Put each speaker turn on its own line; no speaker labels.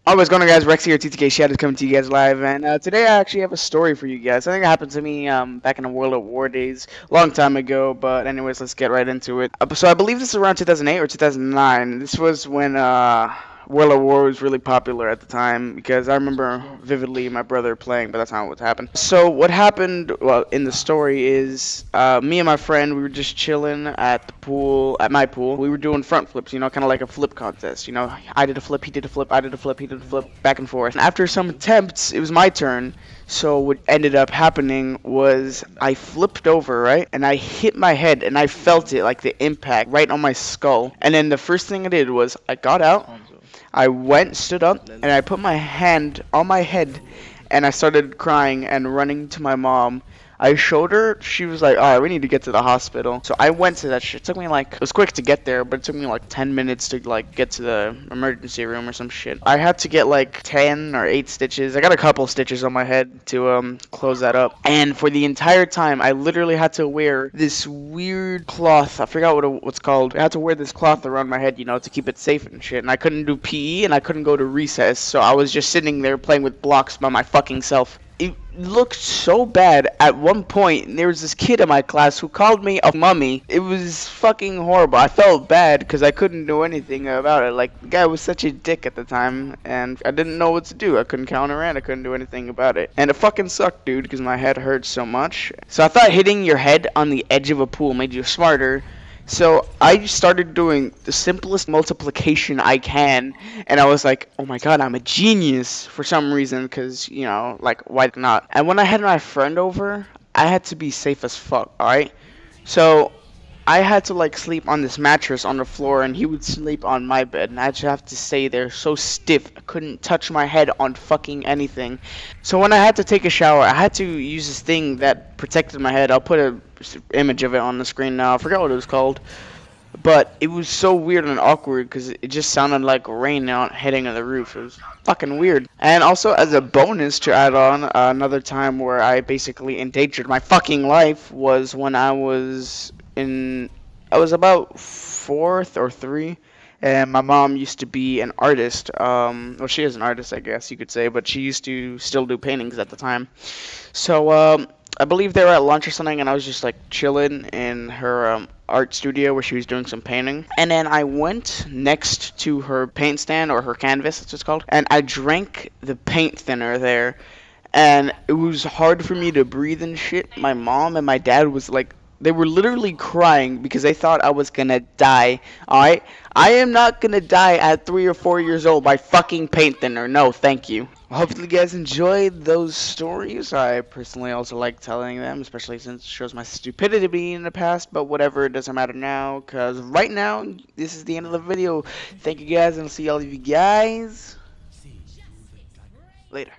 Oh, what's going on, guys? Rexce here, TTK Shadows coming to you guys live, and today I actually have a story for you guys. I think it happened to me back in the World at War days, a long time ago. But anyways, let's get right into it. So I believe this is around 2008 or 2009. This was when World at War was really popular at the time because I remember vividly my brother playing, but that's not what happened. So what happened, well, in the story is me and my friend, we were just chilling at the pool, at my pool. We were doing front flips, you know, kind of like a flip contest. You know, I did a flip, he did a flip, I did a flip, he did a flip, back and forth. And after some attempts, it was my turn. So what ended up happening was I flipped over, right? And I hit my head and I felt it, like the impact right on my skull. And then the first thing I did was I got out, I went, stood up, and I put my hand on my head and I started crying and running to my mom. I showed her, she was like, alright, we need to get to the hospital. So I went to that shit. It took me like, it was quick to get there, but it took me like 10 minutes to like get to the emergency room or some shit. I had to get like 10 or 8 stitches. I got a couple stitches on my head to close that up. And for the entire time, I literally had to wear this weird cloth. I forgot what's called. I had to wear this cloth around my head, you know, to keep it safe and shit. And I couldn't do PE and I couldn't go to recess. So I was just sitting there playing with blocks by my fucking self. It looked so bad. At one point, there was this kid in my class who called me a mummy. It was fucking horrible. I felt bad because I couldn't do anything about it. Like, the guy was such a dick at the time, and I didn't know what to do. I couldn't counter it. I couldn't do anything about it. And it fucking sucked, dude, because my head hurt so much. So I thought hitting your head on the edge of a pool made you smarter. So I started doing the simplest multiplication I can, and I was like, oh my god, I'm a genius for some reason, because, you know, like, why not? And when I had my friend over, I had to be safe as fuck, alright? So I had to like sleep on this mattress on the floor, and he would sleep on my bed, and I'd just have to stay there so stiff I couldn't touch my head on fucking anything. So when I had to take a shower, I had to use this thing that protected my head. I'll put a image of it on the screen now. I forgot what it was called, but it was so weird and awkward because it just sounded like rain out hitting on the roof. It was fucking weird. And also, as a bonus to add on, another time where I basically endangered my fucking life was when I was about 4th or 3, and my mom used to be an artist. Well, she is an artist, I guess you could say, but she used to still do paintings at the time. So I believe they were at lunch or something, and I was just like chilling in her art studio where she was doing some painting. And then I went next to her paint stand, or her canvas, that's what it's called, and I drank the paint thinner there. And it was hard for me to breathe and shit. My mom and my dad was like, they were literally crying because they thought I was gonna die. Alright? I am not gonna die at 3 or 4 years old by fucking paint thinner. No, thank you. Hopefully you guys enjoyed those stories. I personally also like telling them, especially since it shows my stupidity in the past, but whatever, it doesn't matter now, because right now, this is the end of the video. Thank you guys, and I'll see all of you guys later.